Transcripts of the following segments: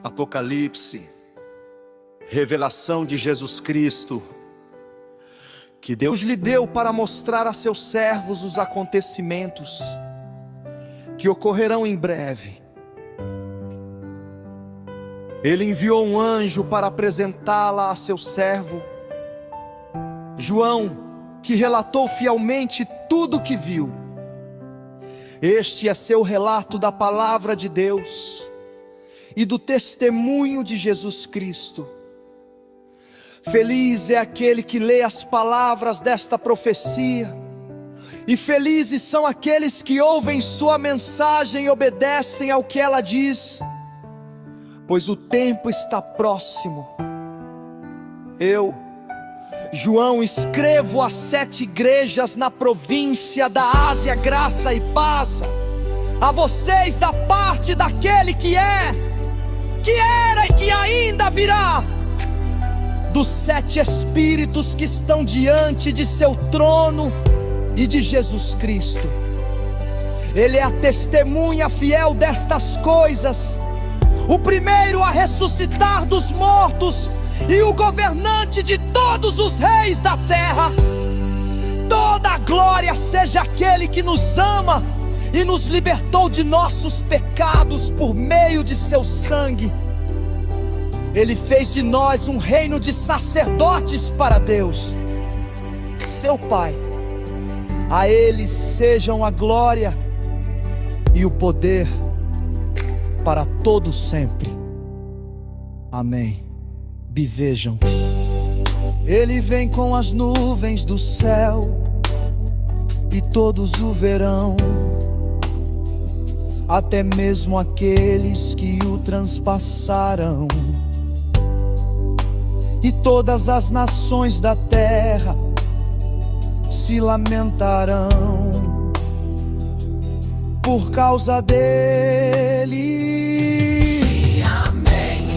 Apocalipse, revelação de Jesus Cristo, que Deus lhe deu para mostrar a seus servos os acontecimentos que ocorrerão em breve. Ele enviou um anjo para apresentá-la a seu servo João, que relatou fielmente tudo o que viu. Este é seu relato da palavra de Deus e do testemunho de Jesus Cristo. Feliz é aquele que lê as palavras desta profecia, e felizes são aqueles que ouvem sua mensagem e obedecem ao que ela diz, pois o tempo está próximo. Eu, João, escrevo às 7 igrejas na província da Ásia, graça e paz a vocês da parte daquele que é, que era e que ainda virá, dos 7 Espíritos que estão diante de seu trono e de Jesus Cristo. Ele é a testemunha fiel destas coisas, o primeiro a ressuscitar dos mortos e o governante de todos os reis da terra. Toda a glória seja aquele que nos ama e nos libertou de nossos pecados por meio de seu sangue. Ele fez de nós um reino de sacerdotes para Deus, seu Pai. A Ele sejam a glória e o poder para todos sempre. Amém. Vejam, Ele vem com as nuvens do céu e todos o verão, até mesmo aqueles que o transpassaram. E todas as nações da terra se lamentarão por causa dele.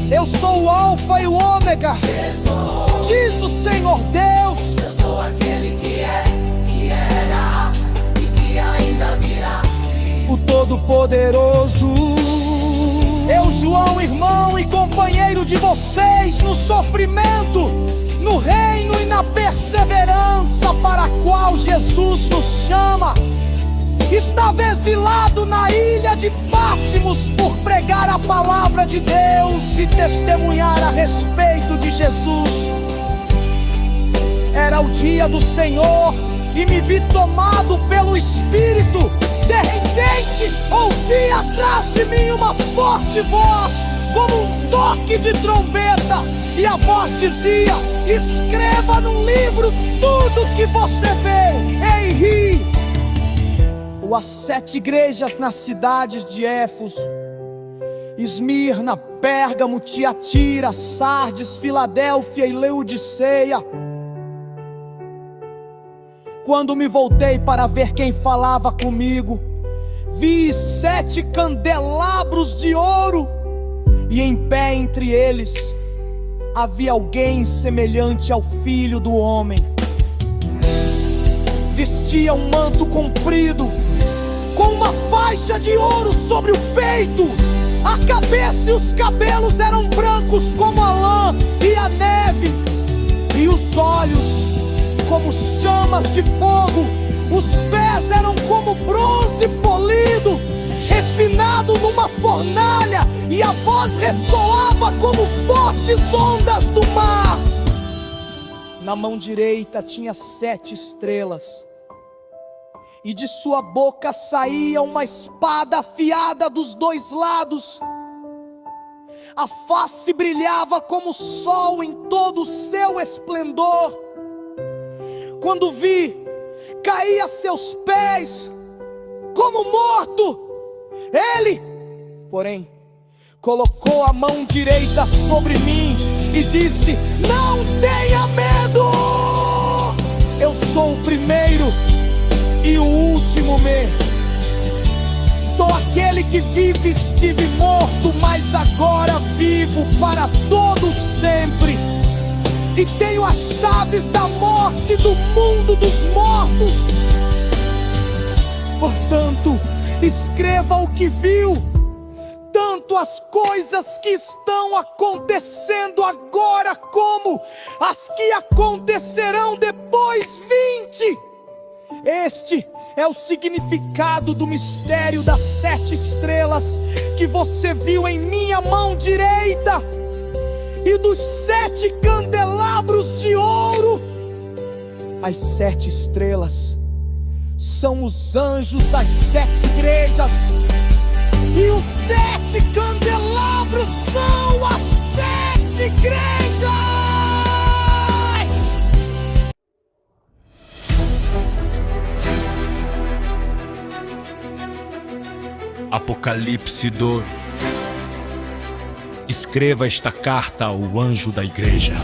Eu sou o Alfa e o Ômega, Jesus, diz o Senhor Deus. Eu sou aquele que é, que era e que ainda virá, o Todo-Poderoso. Eu, João, irmão e companheiro de vocês no sofrimento, no reino e na perseverança para a qual Jesus nos chama, estava exilado na ilha de Patmos por pregar a palavra de Deus e testemunhar a respeito de Jesus. Era o dia do Senhor e me vi tomado pelo Espírito. De repente ouvi atrás de mim uma forte voz, como um toque de trombeta, e a voz dizia: escreva num livro tudo que você vê e ri. As 7 igrejas nas cidades de Éfeso, Esmirna, Pérgamo, Tiatira, Sardes, Filadélfia e Laodiceia. Quando me voltei para ver quem falava comigo, vi 7 candelabros de ouro, e em pé entre eles havia alguém semelhante ao Filho do Homem. Vestia um manto comprido, com uma faixa de ouro sobre o peito. A cabeça e os cabelos eram brancos como a lã e a neve, e os olhos como chamas de fogo. Os pés eram como bronze polido, refinado numa fornalha, e a voz ressoava como fortes ondas do mar. Na mão direita tinha 7 estrelas, e de sua boca saía uma espada afiada dos 2 lados. A face brilhava como o sol em todo o seu esplendor. Quando vi, caí a seus pés como morto. Ele, porém, colocou a mão direita sobre mim e disse: não tenha medo, eu sou o primeiro e o último. Sou aquele que vive, estive morto, mas agora vivo para todo sempre, e tenho as chaves da morte e do mundo dos mortos. Portanto, escreva o que viu, tanto as coisas que estão acontecendo agora como as que acontecerão depois. 20. Este é o significado do mistério das 7 estrelas que você viu em minha mão direita e dos 7 candelabros de ouro. As 7 estrelas são os anjos das 7 igrejas e os 7 candelabros são as 7 igrejas. Apocalipse 2. Escreva esta carta ao anjo da igreja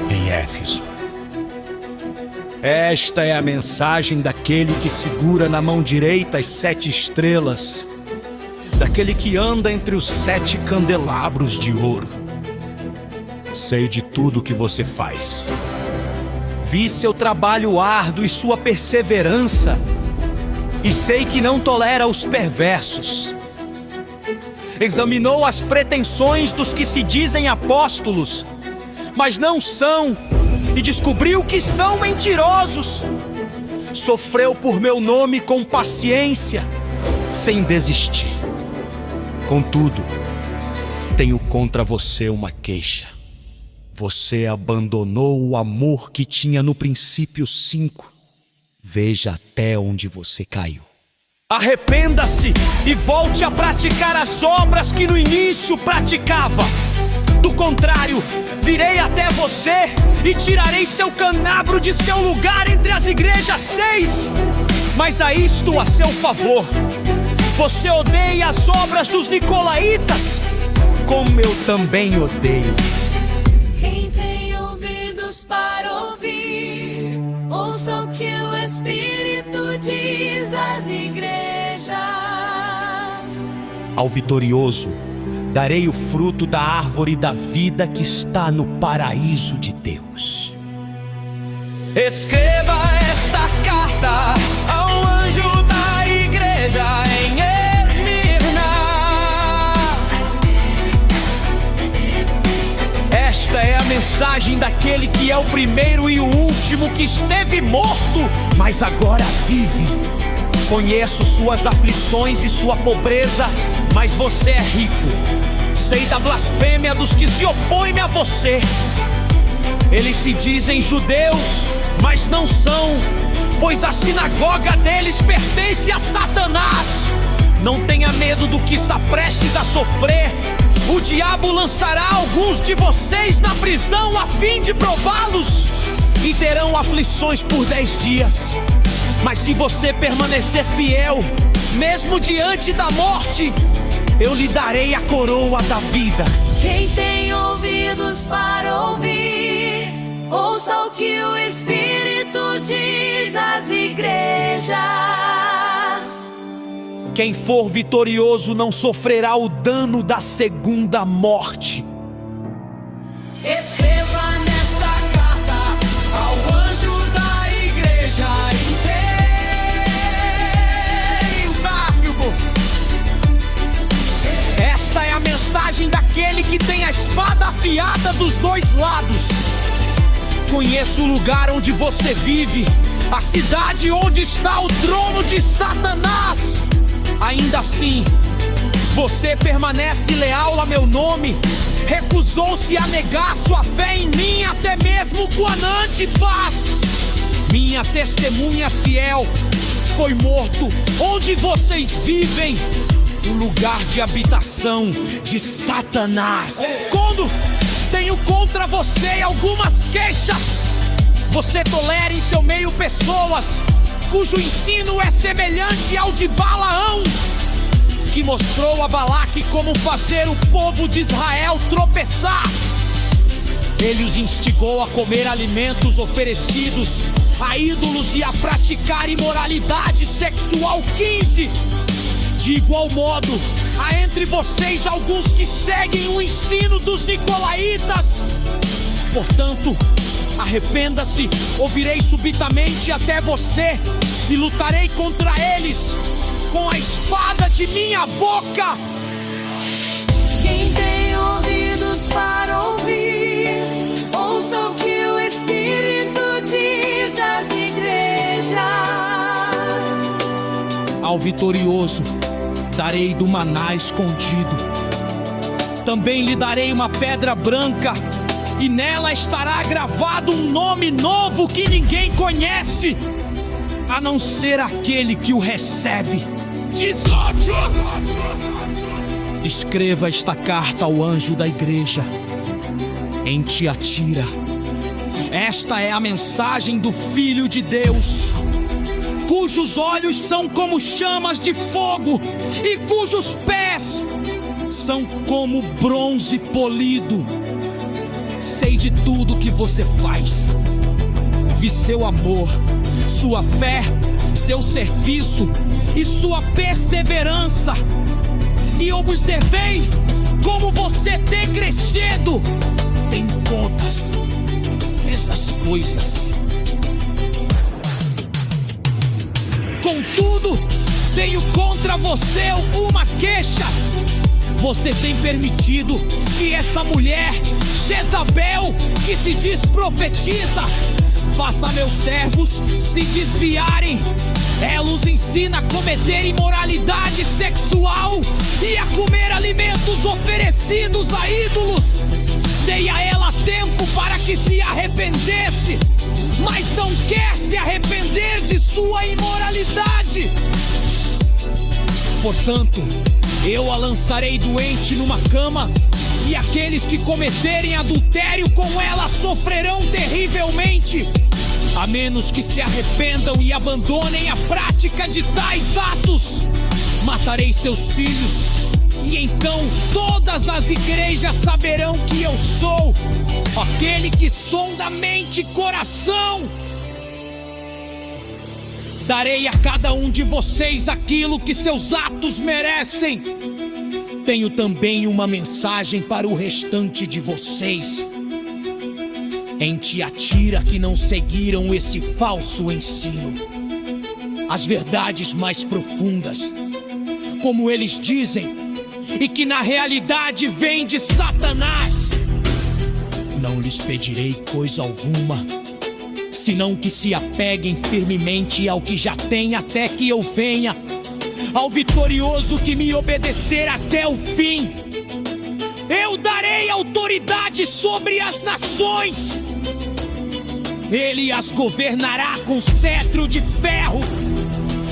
em Éfeso. Esta é a mensagem daquele que segura na mão direita as 7 estrelas, daquele que anda entre os 7 candelabros de ouro. Sei de tudo o que você faz. Vi seu trabalho árduo e sua perseverança, e sei que não tolera os perversos. Examinou as pretensões dos que se dizem apóstolos, mas não são, e descobriu que são mentirosos. Sofreu por meu nome com paciência, sem desistir. Contudo, tenho contra você uma queixa. Você abandonou o amor que tinha no princípio. 5. Veja até onde você caiu. Arrependa-se e volte a praticar as obras que no início praticava. Do contrário, virei até você e tirarei seu candelabro de seu lugar entre as igrejas. 6. Mas há isto a seu favor: você odeia as obras dos nicolaítas, como eu também odeio. Quem tem ouvidos para ouvir, ouça o que o Espírito diz às igrejas. Ao vitorioso darei o fruto da árvore da vida que está no paraíso de Deus. Escreva esta carta ao anjo da igreja em Esmirna. Esta é a mensagem daquele que é o primeiro e o último, que esteve morto, mas agora vive. Conheço suas aflições e sua pobreza, mas você é rico. Sei da blasfêmia dos que se opõem a você. Eles se dizem judeus, mas não são, pois a sinagoga deles pertence a Satanás. Não tenha medo do que está prestes a sofrer. O diabo lançará alguns de vocês na prisão a fim de prová-los, e terão aflições por 10 dias. Mas se você permanecer fiel, mesmo diante da morte, eu lhe darei a coroa da vida. Quem tem ouvidos para ouvir, ouça o que o Espírito diz às igrejas. Quem for vitorioso não sofrerá o dano da segunda morte. Escreva nesta carta ao anjo da igreja em Pérgamo. Esta é a mensagem daquele que tem a espada afiada dos 2 lados. Conheço o lugar onde você vive, a cidade onde está o trono de Satanás. Ainda assim, você permanece leal a meu nome. Recusou-se a negar sua fé em mim, até mesmo com Antipas. Minha testemunha fiel foi morto onde vocês vivem, o lugar de habitação de Satanás. Quando tenho contra você algumas queixas, você tolera em seu meio pessoas cujo ensino é semelhante ao de Balaão, que mostrou a Balaque como fazer o povo de Israel tropeçar. Ele os instigou a comer alimentos oferecidos a ídolos e a praticar imoralidade sexual. 15. De igual modo, há entre vocês alguns que seguem o ensino dos nicolaítas. Portanto, arrependa-se, ou virei subitamente até você e lutarei contra eles com a espada de cale minha boca. Quem tem ouvidos para ouvir, ouça o que o Espírito diz às igrejas. Ao vitorioso darei do maná escondido. Também lhe darei uma pedra branca, e nela estará gravado um nome novo que ninguém conhece, a não ser aquele que o recebe. Escreva esta carta ao anjo da igreja em Tiatira. Esta é a mensagem do Filho de Deus, cujos olhos são como chamas de fogo e cujos pés são como bronze polido. Sei de tudo que você faz. Vi seu amor, sua fé, seu serviço e sua perseverança. E observei como você tem crescido em todas essas coisas. Contudo, tenho contra você uma queixa. Você tem permitido que essa mulher, Jezabel, que se diz profetiza, faça meus servos se desviarem. Ela os ensina a cometer imoralidade sexual e a comer alimentos oferecidos a ídolos. Dei a ela tempo para que se arrependesse, mas não quer se arrepender de sua imoralidade. Portanto, eu a lançarei doente numa cama, e aqueles que cometerem adultério com ela sofrerão terrivelmente, a menos que se arrependam e abandonem a prática de tais atos. Matarei seus filhos, e então todas as igrejas saberão que eu sou aquele que sonda mente e coração. Darei a cada um de vocês aquilo que seus atos merecem. Tenho também uma mensagem para o restante de vocês em Tiatira, que não seguiram esse falso ensino, as verdades mais profundas, como eles dizem, e que na realidade vêm de Satanás. Não lhes pedirei coisa alguma, senão que se apeguem firmemente ao que já têm até que eu venha. Ao vitorioso que me obedecer até o fim, eu darei autoridade sobre as nações. Ele as governará com cetro de ferro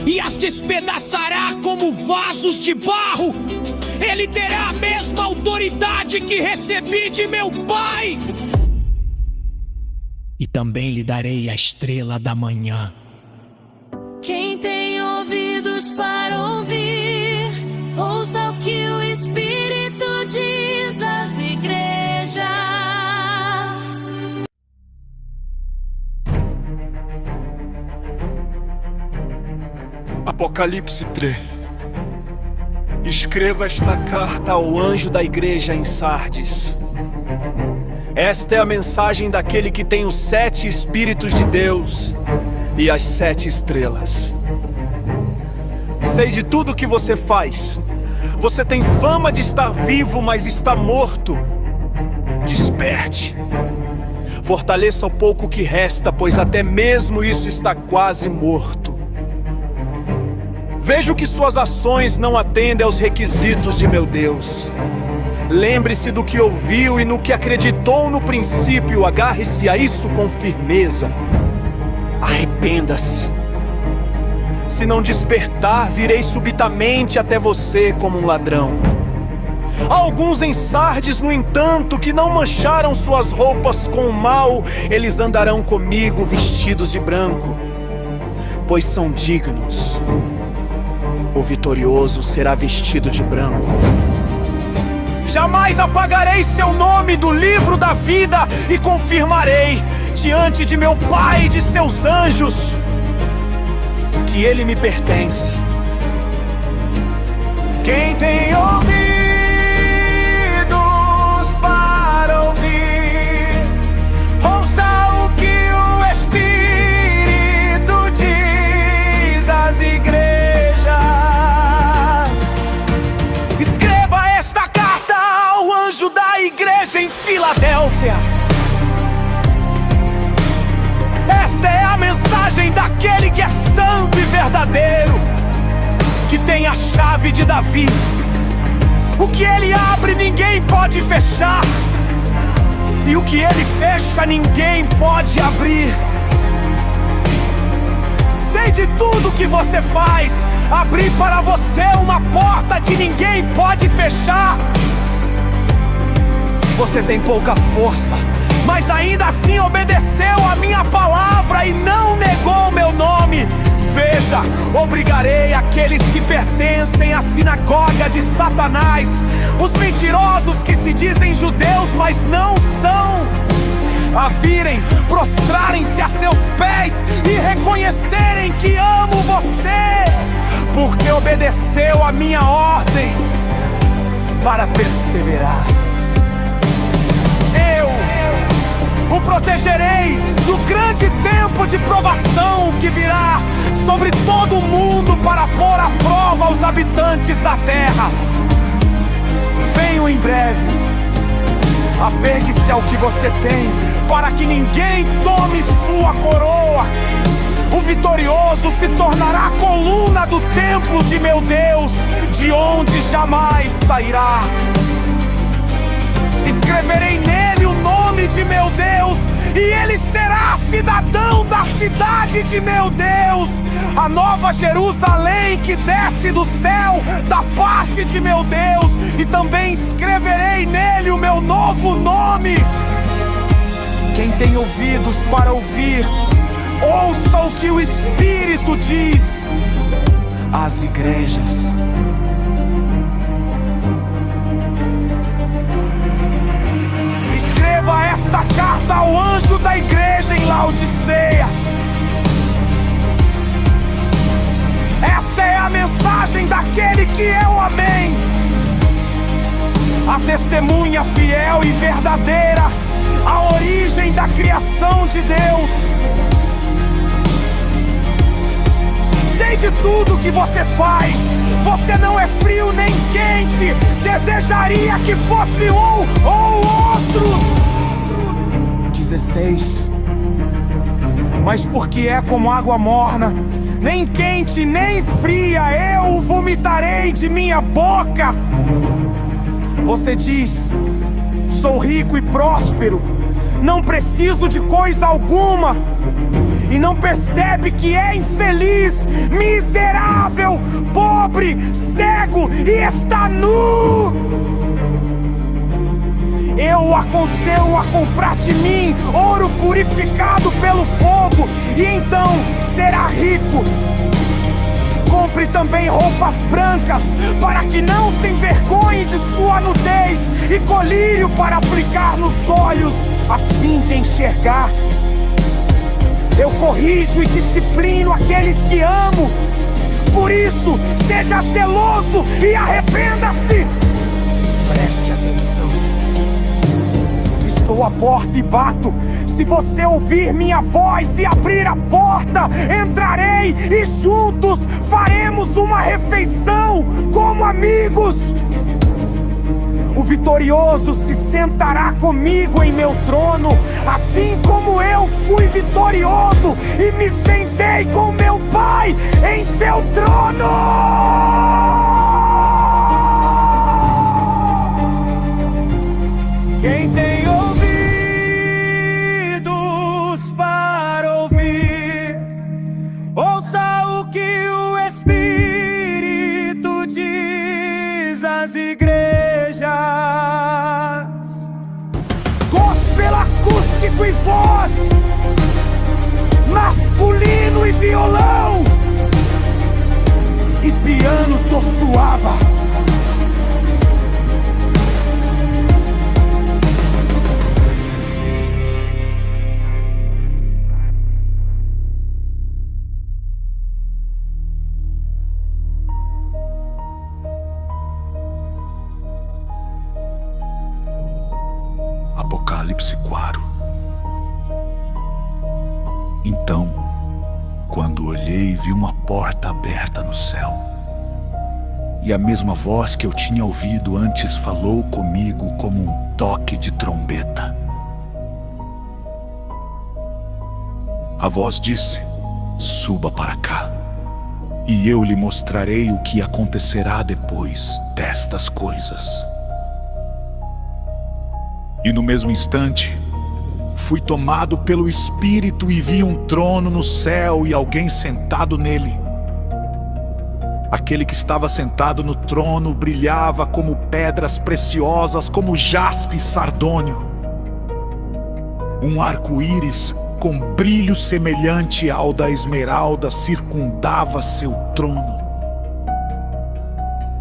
e as despedaçará como vasos de barro. Ele terá a mesma autoridade que recebi de meu pai. E também lhe darei a estrela da manhã. Quem tem ouvidos para ouvir, ouça o que o Espírito diz às igrejas. Apocalipse 3. Escreva esta carta ao anjo da igreja em Sardes. Esta é a mensagem daquele que tem os 7 Espíritos de Deus e as 7 estrelas. Sei de tudo o que você faz. Você tem fama de estar vivo, mas está morto. Desperte. Fortaleça o pouco que resta, pois até mesmo isso está quase morto. Vejo que suas ações não atendem aos requisitos de meu Deus. Lembre-se do que ouviu e no que acreditou no princípio. Agarre-se a isso com firmeza. Arrependa-se. Se não despertar, virei subitamente até você como um ladrão. Há alguns em Sardes, no entanto, que não mancharam suas roupas com o mal. Eles andarão comigo vestidos de branco, pois são dignos. O vitorioso será vestido de branco. Jamais apagarei seu nome do livro da vida e confirmarei diante de meu Pai e de seus anjos que ele me pertence. Quem tem ouvidos para ouvir, ouça o que o Espírito diz às igrejas. tem a chave de Davi. O que ele abre, ninguém pode fechar, e o que ele fecha, ninguém pode abrir. Sei de tudo que você faz, abri para você uma porta que ninguém pode fechar. Você tem pouca força, mas ainda assim obedeceu a minha palavra e não negou meu nome. Veja, obrigarei aqueles que pertencem à sinagoga de Satanás, os mentirosos que se dizem judeus, mas não são, a virem, prostrarem-se a seus pés e reconhecerem que amo você, porque obedeceu a minha ordem para perseverar. O protegerei do grande tempo de provação que virá sobre todo o mundo para pôr à prova os habitantes da terra. Venho em breve. Apegue-se ao que você tem, para que ninguém tome sua coroa. O vitorioso se tornará a coluna do templo de meu Deus, de onde jamais sairá. Escreverei nele o nome de meu Deus, e ele será cidadão da cidade de meu Deus, a nova Jerusalém que desce do céu da parte de meu Deus, e também escreverei nele o meu novo nome. Quem tem ouvidos para ouvir, ouça o que o Espírito diz às igrejas. Escreva esta carta ao anjo da igreja em Laodiceia. Esta é a mensagem daquele que é o Amém, a testemunha fiel e verdadeira, a origem da criação de Deus. Sei de tudo que você faz. Você não é frio nem quente. Desejaria que fosse um ou outro. 16. Mas porque é como água morna, nem quente nem fria, eu vomitarei de minha boca. Você diz: sou rico e próspero, não preciso de coisa alguma, e não percebe que é infeliz, miserável, pobre, cego e está nu. Eu aconselho a comprar de mim ouro purificado pelo fogo, e então será rico. Compre também roupas brancas, para que não se envergonhe de sua nudez, e colírio para aplicar nos olhos, a fim de enxergar. Eu corrijo e disciplino aqueles que amo. Por isso, seja zeloso e arrependa-se. Preste atenção. Estou à porta e bato. Se você ouvir minha voz e abrir a porta, entrarei e juntos faremos uma refeição como amigos. O vitorioso se sentará comigo em meu trono, assim como eu fui vitorioso e me sentei com meu Pai em seu trono. Quem tem ouvidos para ouvir, ouça o que o Espírito diz às igrejas. Gospel acústico e voz, masculino e violão, e piano tossuava. Apocalipse 4. Então, quando olhei, vi uma porta aberta no céu, e a mesma voz que eu tinha ouvido antes falou comigo como um toque de trombeta. A voz disse: suba para cá. e eu lhe mostrarei o que acontecerá depois destas coisas. E no mesmo instante, fui tomado pelo Espírito e vi um trono no céu e alguém sentado nele. Aquele que estava sentado no trono brilhava como pedras preciosas, como jaspe e sardônio. Um arco-íris com brilho semelhante ao da esmeralda circundava seu trono.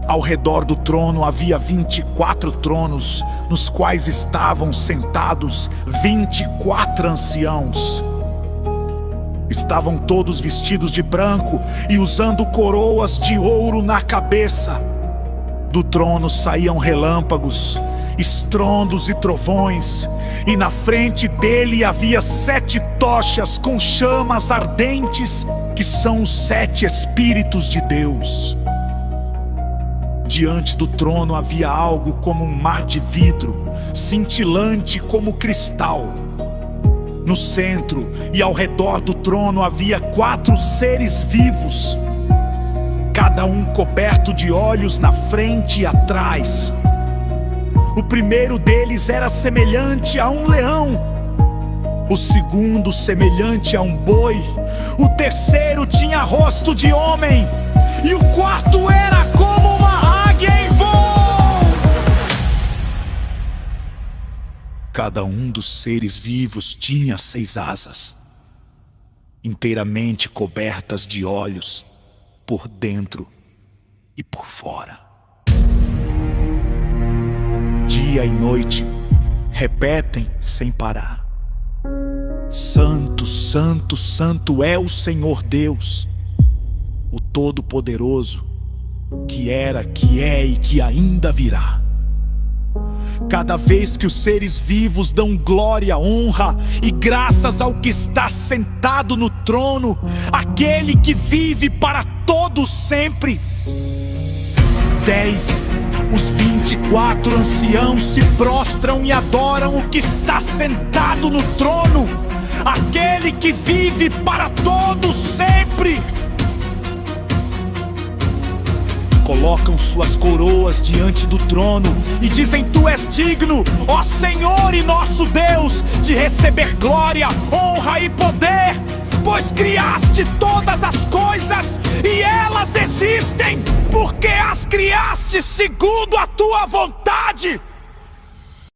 Ao redor do trono havia 24 tronos, nos quais estavam sentados 24 anciãos. Estavam todos vestidos de branco e usando coroas de ouro na cabeça. Do trono saíam relâmpagos, estrondos e trovões, e na frente dele havia 7 tochas com chamas ardentes, que são os 7 Espíritos de Deus. Diante do trono havia algo como um mar de vidro, cintilante como cristal. No centro e ao redor do trono havia 4 seres vivos, cada um coberto de olhos na frente e atrás. O primeiro deles era semelhante a um leão, o segundo semelhante a um boi, o terceiro tinha rosto de homem, e o quarto era como uma águia em voo. Cada um dos seres vivos tinha 6 asas, inteiramente cobertas de olhos, por dentro e por fora. Dia e noite repetem sem parar: Santo, Santo, Santo é o Senhor Deus, o Todo-Poderoso, que era, que é e que ainda virá. Cada vez que os seres vivos dão glória, honra e graças ao que está sentado no trono, aquele que vive para todo sempre. 10, os 24 anciãos se prostram e adoram o que está sentado no trono, aquele que vive para todo sempre. Colocam suas coroas diante do trono e dizem: Tu és digno, ó Senhor e nosso Deus, de receber glória, honra e poder, pois criaste todas as coisas e elas existem, porque as criaste segundo a tua vontade.